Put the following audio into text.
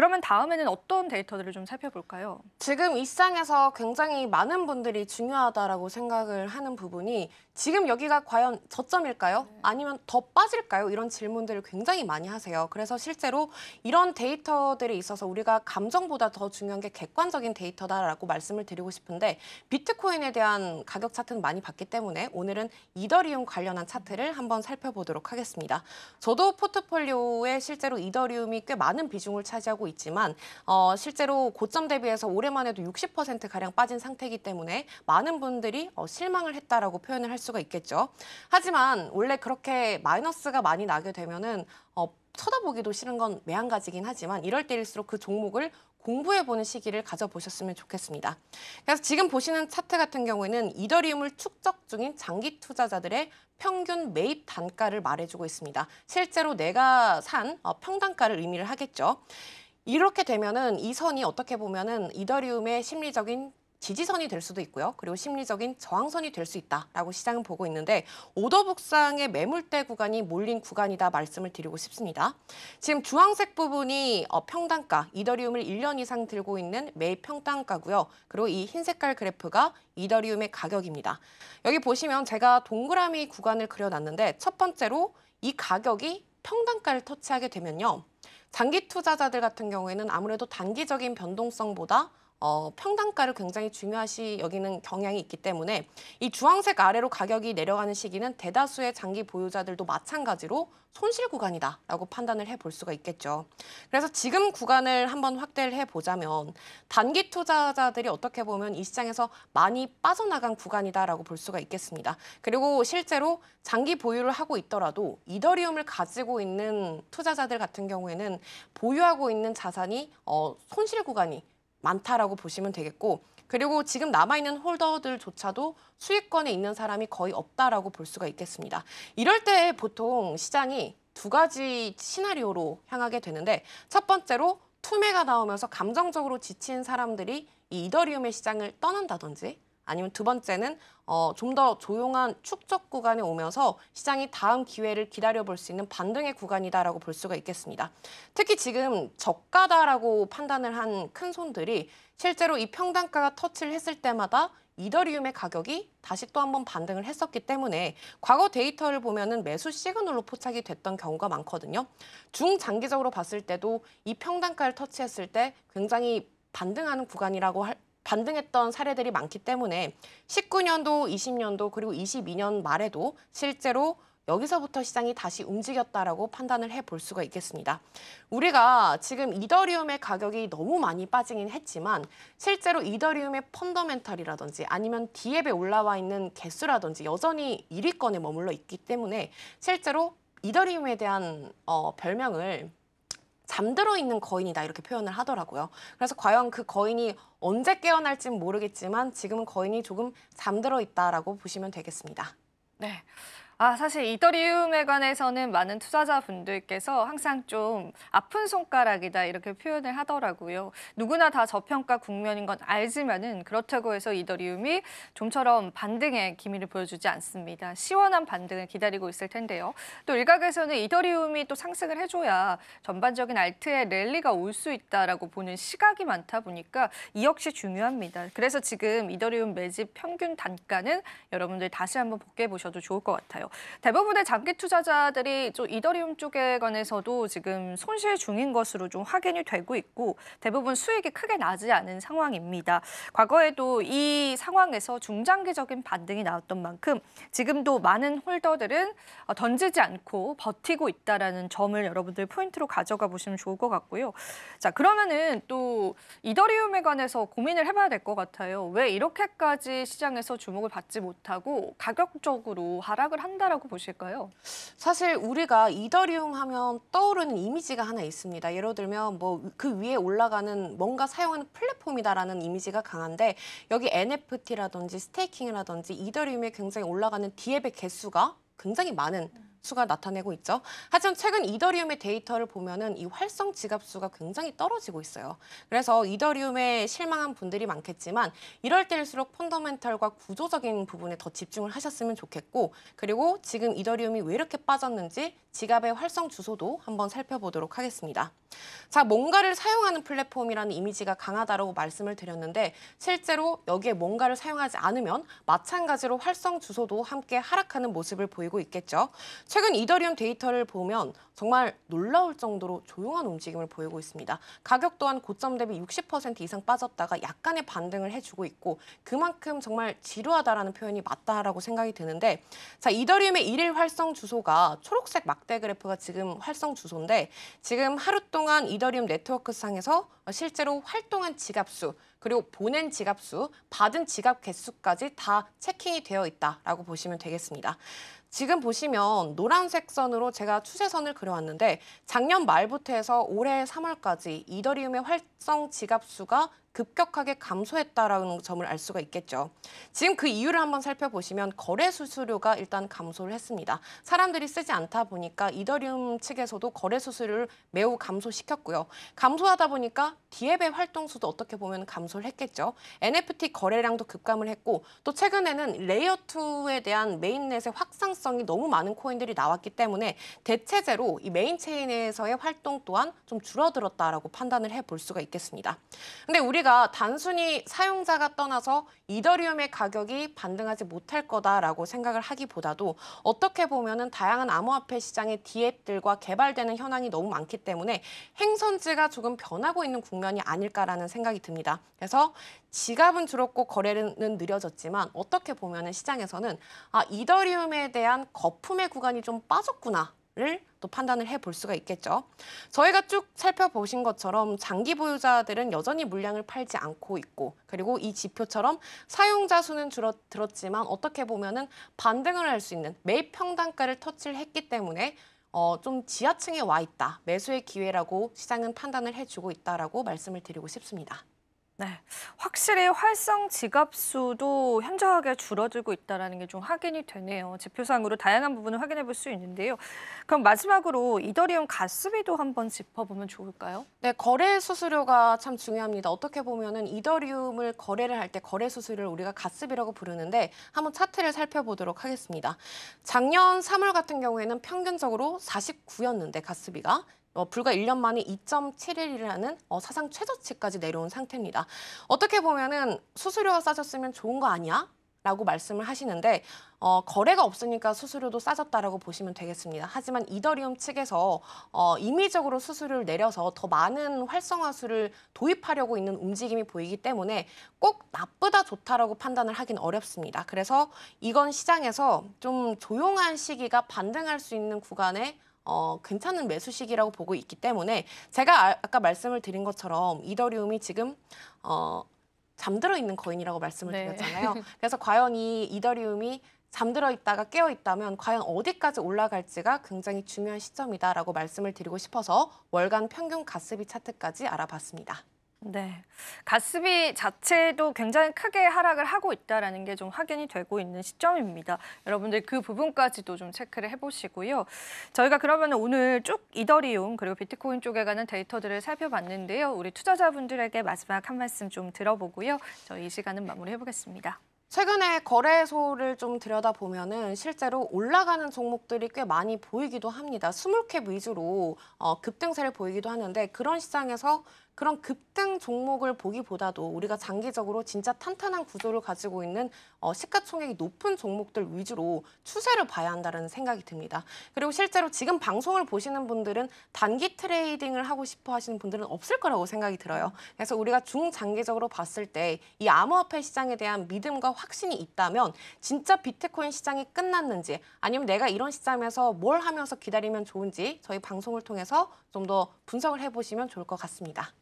그러면 다음에는 어떤 데이터들을 좀 살펴볼까요? 지금 이 시장에서 굉장히 많은 분들이 중요하다라고 생각을 하는 부분이 지금 여기가 과연 저점일까요? 아니면 더 빠질까요? 이런 질문들을 굉장히 많이 하세요. 그래서 실제로 이런 데이터들에 있어서 우리가 감정보다 더 중요한 게 객관적인 데이터다라고 말씀을 드리고 싶은데 비트코인에 대한 가격 차트는 많이 봤기 때문에 오늘은 이더리움 관련한 차트를 한번 살펴보도록 하겠습니다. 저도 포트폴리오에 실제로 이더리움이 꽤 많은 비중을 차지하고 있지만 실제로 고점 대비해서 올해만 해도 60%가량 빠진 상태이기 때문에 많은 분들이 실망을 했다라고 표현을 할 수가 있겠죠. 하지만 원래 그렇게 마이너스가 많이 나게 되면은 쳐다보기도 싫은 건 매한가지긴 하지만 이럴 때일수록 그 종목을 공부해보는 시기를 가져보셨으면 좋겠습니다. 그래서 지금 보시는 차트 같은 경우에는 이더리움을 축적 중인 장기 투자자들의 평균 매입 단가를 말해주고 있습니다. 실제로 내가 산 평단가를 의미를 하겠죠. 이렇게 되면은 이 선이 어떻게 보면은 이더리움의 심리적인 지지선이 될 수도 있고요. 그리고 심리적인 저항선이 될 수 있다라고 시장은 보고 있는데 오더북상의 매물대 구간이 몰린 구간이다 말씀을 드리고 싶습니다. 지금 주황색 부분이 평단가, 이더리움을 1년 이상 들고 있는 매입 평단가고요. 그리고 이 흰 색깔 그래프가 이더리움의 가격입니다. 여기 보시면 제가 동그라미 구간을 그려놨는데 첫 번째로 이 가격이 평단가를 터치하게 되면요. 장기 투자자들 같은 경우에는 아무래도 단기적인 변동성보다 평단가를 굉장히 중요시 여기는 경향이 있기 때문에 이 주황색 아래로 가격이 내려가는 시기는 대다수의 장기 보유자들도 마찬가지로 손실 구간이다라고 판단을 해볼 수가 있겠죠. 그래서 지금 구간을 한번 확대를 해보자면 단기 투자자들이 어떻게 보면 이 시장에서 많이 빠져나간 구간이다라고 볼 수가 있겠습니다. 그리고 실제로 장기 보유를 하고 있더라도 이더리움을 가지고 있는 투자자들 같은 경우에는 보유하고 있는 자산이 손실 구간이 많다라고 보시면 되겠고 그리고 지금 남아있는 홀더들조차도 수익권에 있는 사람이 거의 없다라고 볼 수가 있겠습니다. 이럴 때 보통 시장이 두 가지 시나리오로 향하게 되는데 첫 번째로 투매가 나오면서 감정적으로 지친 사람들이 이 이더리움의 시장을 떠난다든지 아니면 두 번째는 좀 더 조용한 축적 구간에 오면서 시장이 다음 기회를 기다려볼 수 있는 반등의 구간이다라고 볼 수가 있겠습니다. 특히 지금 저가다라고 판단을 한 큰 손들이 실제로 이 평단가가 터치를 했을 때마다 이더리움의 가격이 다시 또 한 번 반등을 했었기 때문에 과거 데이터를 보면은 매수 시그널로 포착이 됐던 경우가 많거든요. 중장기적으로 봤을 때도 이 평단가를 터치했을 때 굉장히 반등하는 구간이라고 반등했던 사례들이 많기 때문에 19년도, 20년도 그리고 22년 말에도 실제로 여기서부터 시장이 다시 움직였다라고 판단을 해볼 수가 있겠습니다. 우리가 지금 이더리움의 가격이 너무 많이 빠지긴 했지만 실제로 이더리움의 펀더멘털이라든지 아니면 D앱에 올라와 있는 개수라든지 여전히 1위권에 머물러 있기 때문에 실제로 이더리움에 대한 별명을 잠들어 있는 거인이다 이렇게 표현을 하더라고요. 그래서 과연 그 거인이 언제 깨어날지는 모르겠지만 지금은 거인이 조금 잠들어 있다라고 보시면 되겠습니다. 네. 사실 이더리움에 관해서는 많은 투자자분들께서 항상 좀 아픈 손가락이다 이렇게 표현을 하더라고요. 누구나 다 저평가 국면인 건 알지만은 그렇다고 해서 이더리움이 좀처럼 반등의 기미를 보여주지 않습니다. 시원한 반등을 기다리고 있을 텐데요. 또 일각에서는 이더리움이 또 상승을 해줘야 전반적인 알트의 랠리가 올 수 있다라고 보는 시각이 많다 보니까 이 역시 중요합니다. 그래서 지금 이더리움 매집 평균 단가는 여러분들 다시 한번 복귀해 보셔도 좋을 것 같아요. 대부분의 장기 투자자들이 좀 이더리움 쪽에 관해서도 지금 손실 중인 것으로 좀 확인이 되고 있고 대부분 수익이 크게 나지 않은 상황입니다. 과거에도 이 상황에서 중장기적인 반등이 나왔던 만큼 지금도 많은 홀더들은 던지지 않고 버티고 있다라는 점을 여러분들 포인트로 가져가 보시면 좋을 것 같고요. 자, 그러면은 또 이더리움에 관해서 고민을 해봐야 될 것 같아요. 왜 이렇게까지 시장에서 주목을 받지 못하고 가격적으로 하락을 한다라고 보실까요? 사실 우리가 이더리움 하면 떠오르는 이미지가 하나 있습니다. 예를 들면 뭐 그 위에 올라가는 뭔가 사용하는 플랫폼이다라는 이미지가 강한데 여기 NFT라든지 스테이킹이라든지 이더리움에 굉장히 올라가는 D앱의 개수가 굉장히 많은 수가 나타내고 있죠. 하지만 최근 이더리움의 데이터를 보면은 이 활성 지갑수가 굉장히 떨어지고 있어요. 그래서 이더리움에 실망한 분들이 많겠지만 이럴 때일수록 펀더멘털과 구조적인 부분에 더 집중을 하셨으면 좋겠고, 그리고 지금 이더리움이 왜 이렇게 빠졌는지 지갑의 활성 주소도 한번 살펴보도록 하겠습니다. 자, 뭔가를 사용하는 플랫폼이라는 이미지가 강하다고 말씀을 드렸는데 실제로 여기에 뭔가를 사용하지 않으면 마찬가지로 활성 주소도 함께 하락하는 모습을 보이고 있겠죠. 최근 이더리움 데이터를 보면 정말 놀라울 정도로 조용한 움직임을 보이고 있습니다. 가격 또한 고점 대비 60% 이상 빠졌다가 약간의 반등을 해주고 있고 그만큼 정말 지루하다라는 표현이 맞다라고 생각이 드는데, 자, 이더리움의 일일 활성 주소가 초록색 막대 그래프가 지금 활성 주소인데 지금 하루 동안 이더리움 네트워크 상에서 실제로 활동한 지갑수, 그리고 보낸 지갑수, 받은 지갑 개수까지 다 체킹이 되어 있다라고 보시면 되겠습니다. 지금 보시면 노란색 선으로 제가 추세선을 그려왔는데 작년 말부터 해서 올해 3월까지 이더리움의 활성 지갑수가 급격하게 감소했다라는 점을 알 수가 있겠죠. 지금 그 이유를 한번 살펴보시면 거래 수수료가 일단 감소를 했습니다. 사람들이 쓰지 않다 보니까 이더리움 측에서도 거래 수수료를 매우 감소시켰고요. 감소하다 보니까 디앱의 활동수도 어떻게 보면 감소를 했겠죠. NFT 거래량도 급감을 했고 또 최근에는 레이어 2에 대한 메인넷의 확산성이 너무 많은 코인들이 나왔기 때문에 대체제로 이 메인 체인에서의 활동 또한 좀 줄어들었다라고 판단을 해볼 수가 있겠습니다. 근데 우리가 단순히 사용자가 떠나서 이더리움의 가격이 반등하지 못할 거다라고 생각을 하기보다도 어떻게 보면은 다양한 암호화폐 시장의 디앱들과 개발되는 현황이 너무 많기 때문에 행선지가 조금 변하고 있는 국면이 아닐까라는 생각이 듭니다. 그래서 지갑은 줄었고 거래는 느려졌지만 어떻게 보면은 시장에서는 이더리움에 대한 거품의 구간이 좀 빠졌구나. 를 또 판단을 해볼 수가 있겠죠. 저희가 쭉 살펴보신 것처럼 장기 보유자들은 여전히 물량을 팔지 않고 있고, 그리고 이 지표처럼 사용자 수는 줄었지만 어떻게 보면은 반등을 할 수 있는 매입 평단가를 터치를 했기 때문에 좀 지하층에 와 있다, 매수의 기회라고 시장은 판단을 해주고 있다라고 말씀을 드리고 싶습니다. 네, 확실히 활성 지갑 수도 현저하게 줄어들고 있다는 게 좀 확인이 되네요. 지표상으로 다양한 부분을 확인해 볼 수 있는데요. 그럼 마지막으로 이더리움 가스비도 한번 짚어보면 좋을까요? 네, 거래 수수료가 참 중요합니다. 어떻게 보면은 이더리움을 거래를 할 때 거래 수수료를 우리가 가스비라고 부르는데 한번 차트를 살펴보도록 하겠습니다. 작년 3월 같은 경우에는 평균적으로 49였는데 가스비가 불과 1년 만에 2.71이라는 사상 최저치까지 내려온 상태입니다. 어떻게 보면은 수수료가 싸졌으면 좋은 거 아니야? 라고 말씀을 하시는데 거래가 없으니까 수수료도 싸졌다라고 보시면 되겠습니다. 하지만 이더리움 측에서 임의적으로 수수료를 내려서 더 많은 활성화수를 도입하려고 있는 움직임이 보이기 때문에 꼭 나쁘다 좋다라고 판단을 하긴 어렵습니다. 그래서 이건 시장에서 좀 조용한 시기가 반등할 수 있는 구간에 괜찮은 매수 시기라고 보고 있기 때문에 제가 아까 말씀을 드린 것처럼 이더리움이 지금 잠들어 있는 코인이라고 말씀을 네. 드렸잖아요. 그래서 과연 이 이더리움이 잠들어 있다가 깨어 있다면 과연 어디까지 올라갈지가 굉장히 중요한 시점이다라고 말씀을 드리고 싶어서 월간 평균 가스비 차트까지 알아봤습니다. 네, 가스비 자체도 굉장히 크게 하락을 하고 있다는 게 좀 확인이 되고 있는 시점입니다. 여러분들 그 부분까지도 좀 체크를 해보시고요. 저희가 그러면 오늘 쭉 이더리움 그리고 비트코인 쪽에 가는 데이터들을 살펴봤는데요. 우리 투자자분들에게 마지막 한 말씀 좀 들어보고요. 저희 이 시간은 마무리해보겠습니다. 최근에 거래소를 좀 들여다보면은 실제로 올라가는 종목들이 꽤 많이 보이기도 합니다. 스몰캡 위주로 급등세를 보이기도 하는데 그런 시장에서 그런 급등 종목을 보기보다도 우리가 장기적으로 진짜 탄탄한 구조를 가지고 있는 시가총액이 높은 종목들 위주로 추세를 봐야 한다는 생각이 듭니다. 그리고 실제로 지금 방송을 보시는 분들은 단기 트레이딩을 하고 싶어 하시는 분들은 없을 거라고 생각이 들어요. 그래서 우리가 중장기적으로 봤을 때 이 암호화폐 시장에 대한 믿음과 확신이 있다면 진짜 비트코인 시장이 끝났는지 아니면 내가 이런 시점에서 뭘 하면서 기다리면 좋은지 저희 방송을 통해서 좀 더 분석을 해보시면 좋을 것 같습니다.